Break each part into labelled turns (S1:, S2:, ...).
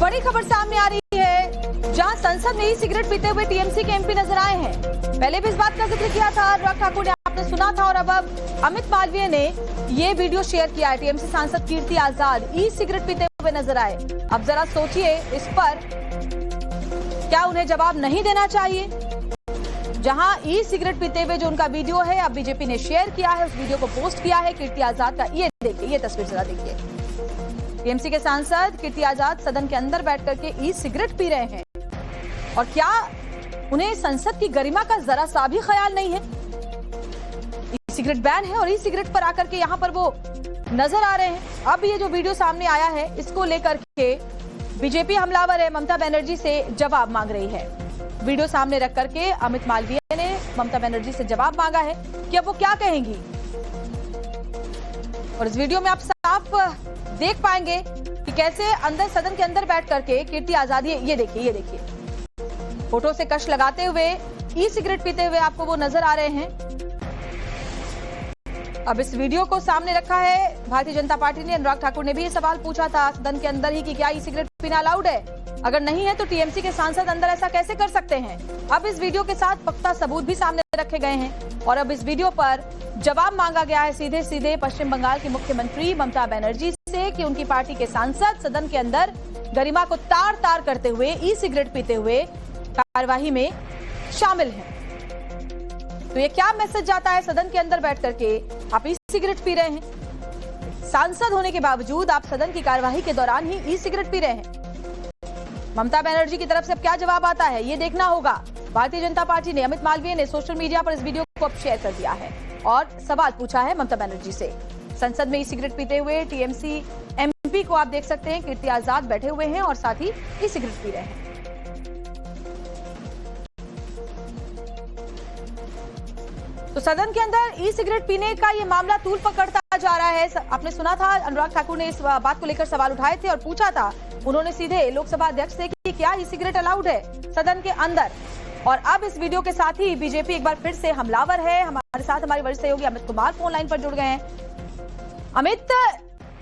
S1: बड़ी खबर सामने आ रही है, जहां संसद में ही सिगरेट पीते हुए टीएमसी के एमपी नजर आए हैं। पहले भी इस बात का जिक्र किया था, अनुराग ठाकुर ने, आपने सुना था, और अब अमित मालवीय ने ये वीडियो शेयर किया है। टीएमसी सांसद कीर्ति आजाद ई सिगरेट पीते हुए नजर आए। अब जरा सोचिए इस पर, क्या उन्हें जवाब नहीं देना चाहिए? जहां ई सिगरेट पीते हुए जो उनका वीडियो है, अब बीजेपी ने शेयर किया है, उस वीडियो को पोस्ट किया है कीर्ति आजाद का। ये देखिए, ये तस्वीर जरा देखिए। टीएमसी के सांसद कीर्ति आजाद सदन के अंदर बैठ करके ई सिगरेट पी रहे हैं, और क्या उन्हें संसद की गरिमा का जरा सा भी ख्याल नहीं है? ई सिगरेट बैन है और ई सिगरेट पर आकर के यहां पर वो नजर आ रहे हैं। अब ये जो वीडियो सामने आया है, इसको लेकर के बीजेपी हमलावर है, ममता बनर्जी से जवाब मांग रही है। वीडियो सामने रख करके अमित मालवीय ने ममता बनर्जी से जवाब मांगा है कि अब वो क्या कहेंगी। और इस वीडियो में आप साफ देख पाएंगे कि कैसे अंदर, सदन के अंदर बैठ करके कीर्ति आजाद, ये देखिए, ये देखिए, फोटो से कश लगाते हुए ई सिगरेट पीते हुए आपको वो नजर आ रहे हैं। अब इस वीडियो को सामने रखा है भारतीय जनता पार्टी ने। अनुराग ठाकुर ने भी ये सवाल पूछा था सदन के अंदर ही कि क्या ई सिगरेट पीना अलाउड है? अगर नहीं है तो टीएमसी के सांसद अंदर ऐसा कैसे कर सकते हैं? अब इस वीडियो के साथ पुख्ता सबूत भी सामने रखे गए हैं, और अब इस वीडियो पर जवाब मांगा गया है सीधे सीधे पश्चिम बंगाल की मुख्यमंत्री ममता बनर्जी से कि उनकी पार्टी के सांसद सदन के अंदर गरिमा को तार तार करते हुए ई सिगरेट पीते हुए कार्यवाही में शामिल हैं। तो ये क्या मैसेज जाता है? सदन के अंदर बैठ करके आप ई सिगरेट पी रहे हैं, सांसद होने के बावजूद आप सदन की कार्यवाही के दौरान ही ई सिगरेट पी रहे हैं। ममता बनर्जी की तरफ से अब क्या जवाब आता है, ये देखना होगा। भारतीय जनता पार्टी ने, अमित मालवीय ने सोशल मीडिया पर इस वीडियो को अब शेयर कर दिया है और सवाल पूछा है ममता बनर्जी से। संसद में ई सिगरेट पीते हुए टीएमसी एमपी को आप देख सकते हैं, कीर्ति आजाद बैठे हुए हैं और साथ ही ई सिगरेट पी रहे हैं। तो सदन के अंदर ई सिगरेट पीने का ये मामला तूल पकड़ता जा रहा है। आपने सुना था, अनुराग ठाकुर ने इस बात को लेकर सवाल उठाए थे और पूछा था उन्होंने सीधे लोकसभा अध्यक्ष से कि क्या ई सिगरेट अलाउड है सदन के अंदर। और अब इस वीडियो के साथ ही बीजेपी एक बार फिर से हमलावर है। हमारे साथ हमारे वरिष्ठ सहयोगी अमित कुमार फोन लाइन पर जुड़ गए हैं। अमित,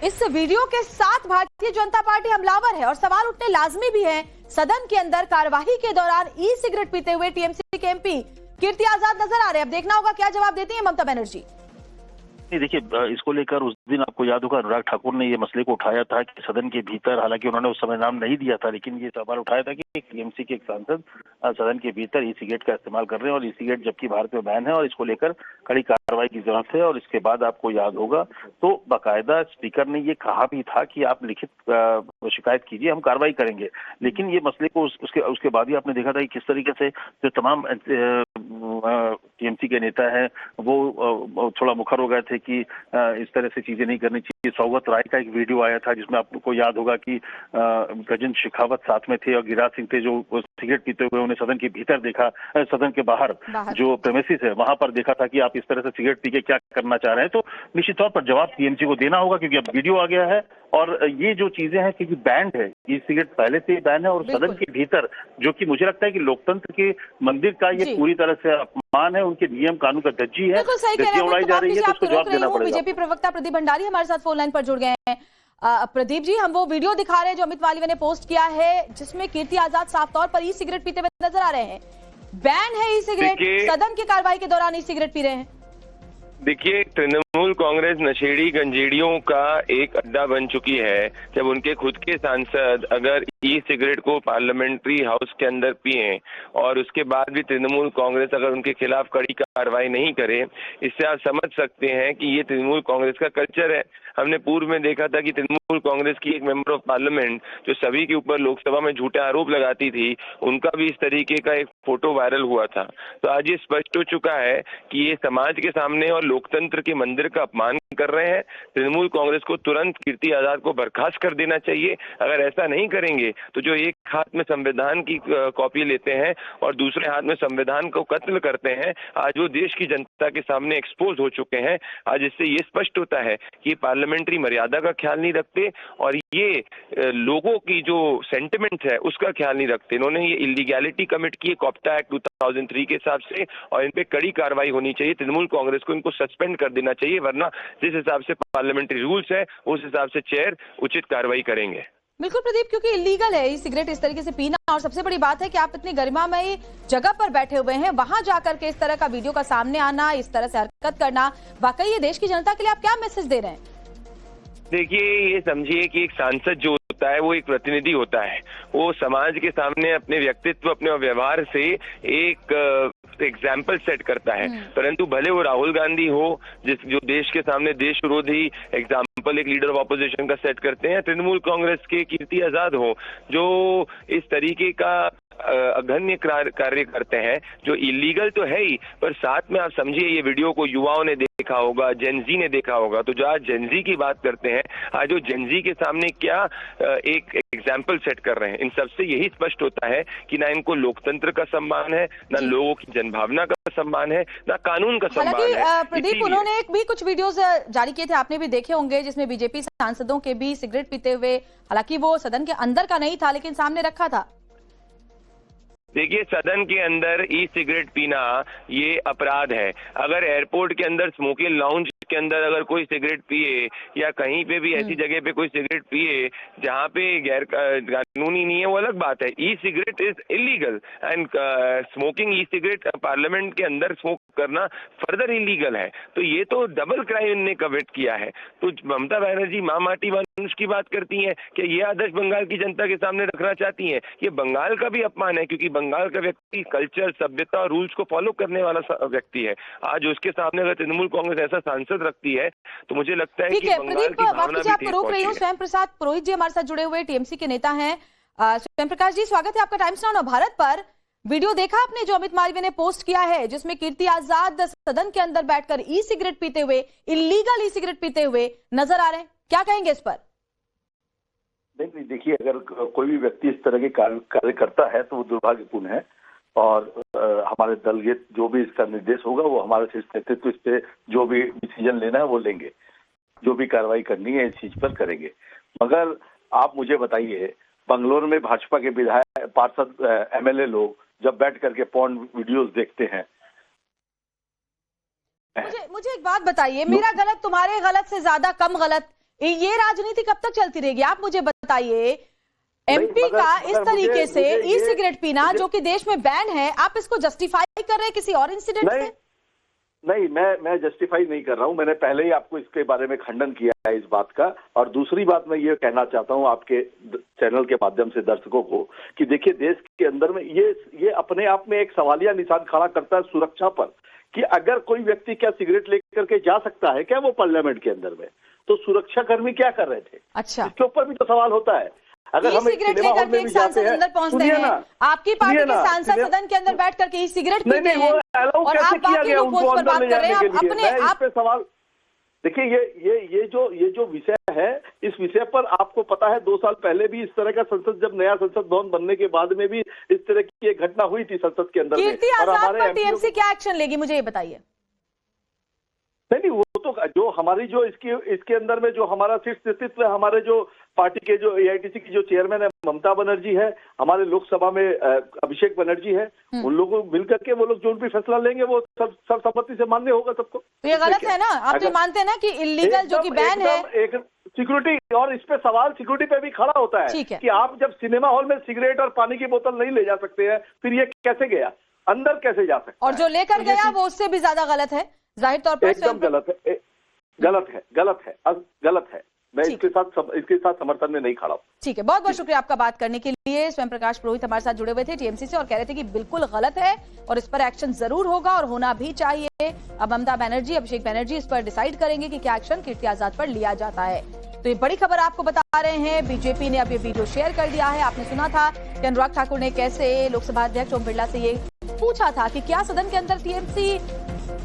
S1: इस वीडियो के साथ भारतीय जनता पार्टी हमलावर है और सवाल उठने लाजमी भी है। सदन के अंदर कार्यवाही के दौरान ई सिगरेट पीते हुए टीएमसी के एमपी कीर्ति आजाद नजर आ रहे हैं। अब देखना होगा क्या जवाब देती है ममता बनर्जी।
S2: देखिए, इसको लेकर उस दिन आपको याद होगा अनुराग ठाकुर ने ये मसले को उठाया था कि सदन के भीतर, हालांकि उन्होंने उस समय नाम नहीं दिया था, लेकिन ये सवाल उठाया था कि टीएमसी के एक सांसद सदन के भीतर ई सिगरेट का इस्तेमाल कर रहे हैं और ई सिगरेट जबकि भारत में बैन है और इसको लेकर कड़ी कार्रवाई की जरूरत है। और इसके बाद आपको याद होगा तो बाकायदा स्पीकर ने ये कहा भी था कि आप लिखित शिकायत कीजिए, हम कार्रवाई करेंगे। लेकिन ये मसले को उसके बाद ही आपने देखा था कि किस तरीके से जो तमाम टीएमसी के नेता हैं वो थोड़ा मुखर हो गए थे कि इस तरह से चीजें नहीं करनी चाहिए। सौगत राय का एक वीडियो आया था जिसमें आपको याद होगा कि गजेंद्र शेखावत साथ में थे और गिरिराज सिंह थे, जो सिगरेट पीते हुए उन्हें सदन के भीतर देखा, सदन के बाहर जो प्रेमिसेस है वहां पर देखा था कि आप इस तरह से सिगरेट पी के क्या करना चाह रहे हैं। तो निश्चित तौर पर जवाब टीएमसी को देना होगा, क्योंकि अब वीडियो आ गया है और ये जो चीजें हैं, क्योंकि बैन है, ये सिगरेट पहले से ही बैन है और सदन के भीतर, जो कि मुझे लगता है कि लोकतंत्र के मंदिर का ये पूरी तरह से अपमान है, उनके नियम कानून का धज्जी है, धज्जियां उड़ाई जा रही है, तो उसको जवाब देना पड़ेगा।
S1: बीजेपी प्रवक्ता प्रदीप भंडारी हमारे साथ फोन लाइन पर जुड़ गए हैं। प्रदीप जी, हम वो वीडियो दिखा रहे हैं जो अमित मालवीय ने पोस्ट किया है, जिसमें कीर्ति आजाद साफ तौर पर ई सिगरेट पीते हुए नजर आ रहे हैं। बैन है ई सिगरेट, सदन की कार्रवाई के दौरान ई सिगरेट पी रहे हैं।
S3: देखिए, तृणमूल कांग्रेस नशेड़ी गंजेड़ियों का एक अड्डा बन चुकी है। जब उनके खुद के सांसद अगर ई सिगरेट को पार्लियामेंट्री हाउस के अंदर पिए और उसके बाद भी तृणमूल कांग्रेस अगर उनके खिलाफ कड़ी कार्रवाई नहीं करे, इससे आप समझ सकते हैं कि ये तृणमूल कांग्रेस का कल्चर है। हमने पूर्व में देखा था कि तृणमूल कांग्रेस की एक मेंबर ऑफ पार्लियामेंट जो सभी के ऊपर लोकसभा में झूठे आरोप लगाती थी, उनका भी इस तरीके का एक फोटो वायरल हुआ था। तो आज ये स्पष्ट हो चुका है कि ये समाज के सामने और लोकतंत्र के मंदिर का अपमान कर रहे हैं। तृणमूल कांग्रेस को तुरंत कीर्ति आजाद को बर्खास्त कर देना चाहिए। अगर ऐसा नहीं करेंगे तो जो एक हाथ में संविधान की कॉपी लेते हैं और दूसरे हाथ में संविधान को कत्ल करते हैं, आज वो देश की जनता के सामने एक्सपोज हो चुके हैं। आज इससे ये स्पष्ट होता है कि पार्लियामेंट्री मर्यादा का ख्याल नहीं रखते और ये लोगों की जो सेंटिमेंट है उसका ख्याल नहीं रखते। इन्होंने ये इलीगैलिटी कमिट की है कॉप्टा एक्ट 2003 के हिसाब से, और इन पे कड़ी कार्रवाई होनी चाहिए। तृणमूल कांग्रेस को इनको सस्पेंड कर देना चाहिए, वरना जिस हिसाब से पार्लियामेंट्री रूल्स है उस हिसाब से चेयर उचित कार्रवाई करेंगे।
S1: बिल्कुल प्रदीप, क्योंकि इलीगल है ई सिगरेट इस तरीके से पीना, और सबसे बड़ी बात है कि आप इतनी गरिमामयी जगह पर बैठे हुए हैं, वहां जाकर के इस तरह का वीडियो का सामने आना, इस तरह से हरकत करना, वाकई ये देश की जनता के लिए आप क्या मैसेज दे रहे हैं?
S3: देखिए, ये समझिए कि एक सांसद जो होता है वो एक प्रतिनिधि होता है। वो समाज के सामने अपने व्यक्तित्व, अपने व्यवहार से एक एग्जाम्पल सेट करता है। परंतु भले वो राहुल गांधी हो, जो देश के सामने देश विरोधी एग्जाम्पल एक लीडर ऑफ ऑपोजिशन का सेट करते हैं, तृणमूल कांग्रेस के कीर्ति आजाद हो, जो इस तरीके का अघन्य कार्य करते हैं, जो इलीगल तो है ही, पर साथ में आप समझिए ये वीडियो को युवाओं ने देखा होगा, जेनजी ने देखा होगा। तो जो आज जेनजी की बात करते हैं, आज वो जेनजी के सामने क्या एक एग्जाम्पल सेट कर रहे हैं। इन सबसे यही स्पष्ट होता है कि ना इनको लोकतंत्र का सम्मान है, ना लोगों की जनभावना का सम्मान है, ना कानून का सम्मान है।
S1: हालांकि प्रदीप, उन्होंने भी कुछ वीडियोस जारी किए थे, आपने भी देखे होंगे, जिसमें बीजेपी सांसदों के भी सिगरेट पीते हुए, हालांकि वो सदन के अंदर का नहीं था लेकिन सामने रखा था।
S3: देखिए, सदन के अंदर ई सिगरेट पीना ये अपराध है। अगर एयरपोर्ट के अंदर स्मोकिंग लाउंज के अंदर अगर कोई सिगरेट पिए, या कहीं पे भी ऐसी जगह पे कोई सिगरेट पिए जहाँ पे गैर कानूनी नहीं है, वो अलग बात है। E cigarette is illegal and smoking e cigarette parliament के अंदर स्मोक करना फर्दर इलीगल है। तो ये तो डबल क्राइम इनने कमिट किया है। तो ममता बनर्जी माँ माटी मनुष्य की बात करती हैं कि ये आदर्श बंगाल की जनता के सामने रखना चाहती हैं। ये बंगाल का भी अपमान है, क्योंकि बंगाल का व्यक्ति कल्चर, सभ्यता और रूल्स को फॉलो करने वाला व्यक्ति है। आज उसके सामने अगर तृणमूल कांग्रेस ऐसा सांसद रखती है तो मुझे लगता है कि बंगाल की भावना भी
S1: आपको रोक रही हूँ। स्वयं प्रसाद पुरोहित जी हमारे साथ जुड़े हुए टीएमसी के नेता हैं। स्वयं प्रकाश जी, स्वागत है आपका टाइम्स नाउ भारत पर। वीडियो देखा आपने जो अमित मालवीय ने पोस्ट किया है, जिसमें कीर्ति आजाद सदन के अंदर बैठकर ई सिगरेट पीते हुए, इलीगल ई सिगरेट पीते हुए नजर आ रहे हैं, क्या कहेंगे इस पर?
S2: नहीं, देखिए, अगर कोई भी व्यक्ति इस तरह के कार्य करता है तो वो दुर्भाग्यपूर्ण है, और हमारे दल के जो भी इसका निर्देश होगा वो हमारे शीर्ष नेतृत्व इस पे जो भी डिसीजन लेना है वो लेंगे, जो भी कार्रवाई करनी है इस चीज पर करेंगे। मगर आप मुझे बताइए, बंगलोर में भाजपा के विधायक, पार्षद, एमएलए लोग जब बैठ करके पॉर्न वीडियोस देखते हैं।
S1: मुझे एक बात बताइए, मेरा गलत तुम्हारे गलत से ज्यादा कम गलत, ये राजनीति कब तक चलती रहेगी? आप मुझे बताइए, एमपी का इस तरीके से ई सिगरेट पीना जो कि देश में बैन है, आप इसको जस्टिफाई कर रहे हैं किसी और इंसिडेंट से?
S2: नहीं, मैं जस्टिफाई नहीं कर रहा हूं। मैंने पहले ही आपको इसके बारे में खंडन किया है इस बात का। और दूसरी बात मैं ये कहना चाहता हूं आपके चैनल के माध्यम से दर्शकों को कि देखिए, देश के अंदर में ये अपने आप में एक सवालिया निशान खड़ा करता है सुरक्षा पर, कि अगर कोई व्यक्ति क्या सिगरेट लेकर के जा सकता है क्या वो पार्लियामेंट के अंदर में, तो सुरक्षा कर्मी क्या कर रहे थे? अच्छा, इसके ऊपर भी तो सवाल होता है। अगर हम
S1: सिगरेट लेकर के एक सांसद अंदर पहुंचते हैं, आपकी पार्टी के सांसद सदन के अंदर बैठ करके सिगरेट पीते हैं, और आप बाकी लोग पोस्ट पर बात कर रहे हैं अपने आप पे सवाल।
S2: देखिए, ये जो विषय है, इस विषय पर आपको पता है 2 साल पहले भी इस तरह का संसद, जब नया संसद भवन बनने के बाद में भी इस तरह की एक घटना हुई थी संसद के अंदर।
S1: कीर्ति आजाद पर टीएमसी क्या एक्शन लेगी, मुझे ये बताइए।
S2: नहीं, वो तो जो हमारी जो इसके अंदर में जो हमारा शीर्ष नेतृत्व है, हमारे जो पार्टी के जो एआईटीसी की जो चेयरमैन है ममता बनर्जी है, हमारे लोकसभा में अभिषेक बनर्जी है, उन लोगों को मिलकर के वो लोग जो भी फैसला लेंगे वो सब सर्वसम्मति से मान्य होगा सबको।
S1: तो ये गलत है ना? आप तो मानते हैं ना कि इलीगल जो कि बैन है,
S2: एक सिक्योरिटी, और इस पे सवाल सिक्योरिटी पे भी खड़ा होता है कि आप जब सिनेमा हॉल में सिगरेट और पानी की बोतल नहीं ले जा सकते हैं, फिर ये कैसे गया अंदर, कैसे जा सकता है?
S1: और जो लेकर गया वो उससे भी ज्यादा गलत है, जाहिर तौर पर
S2: एकदम गलत है, गलत है। मैं इसके साथ समर्थन में नहीं खड़ा हूं।
S1: ठीक है, बहुत बहुत शुक्रिया आपका बात करने के लिए। स्वयं प्रकाश पुरोहित हमारे साथ जुड़े हुए थे टीएमसी से, और कह रहे थे कि बिल्कुल गलत है और इस पर एक्शन जरूर होगा और होना भी चाहिए। अब ममता बनर्जी, अभिषेक बनर्जी इस पर डिसाइड करेंगे कि क्या एक्शन कीर्ति आजाद पर लिया जाता है। तो ये बड़ी खबर आपको बता रहे हैं, बीजेपी ने अब ये वीडियो शेयर कर दिया है। आपने सुना था कि अनुराग ठाकुर ने कैसे लोकसभा अध्यक्ष ओम बिरला से ये पूछा था कि क्या सदन के अंदर टीएमसी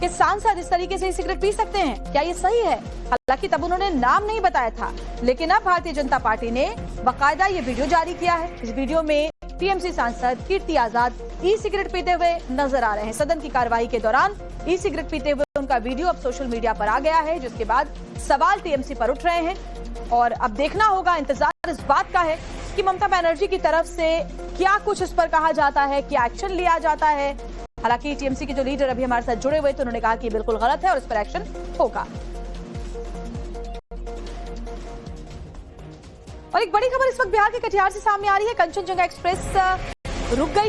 S1: के सांसद इस तरीके से सिगरेट पी सकते हैं, क्या ये सही है? हालांकि तब उन्होंने नाम नहीं बताया था, लेकिन अब भारतीय जनता पार्टी ने बाकायदा ये वीडियो जारी किया है। इस वीडियो में टीएमसी सांसद कीर्ति आजाद ई सिगरेट पीते हुए नजर आ रहे हैं। सदन की कार्रवाई के दौरान ई सिगरेट पीते हुए उनका वीडियो अब सोशल मीडिया पर आ गया है, जिसके बाद सवाल टीएमसी पर उठ रहे हैं। और अब देखना होगा, इंतजार इस बात का है कि ममता बनर्जी की तरफ से क्या कुछ इस पर कहा जाता है, क्या एक्शन लिया जाता है। हालांकि टीएमसी के जो लीडर अभी हमारे साथ जुड़े हुए थे, उन्होंने कहा कि बिल्कुल गलत है और इस पर एक्शन होगा। और एक बड़ी खबर इस वक्त बिहार के कटिहार से सामने आ रही है। कंचनजंगा एक्सप्रेस रुक गई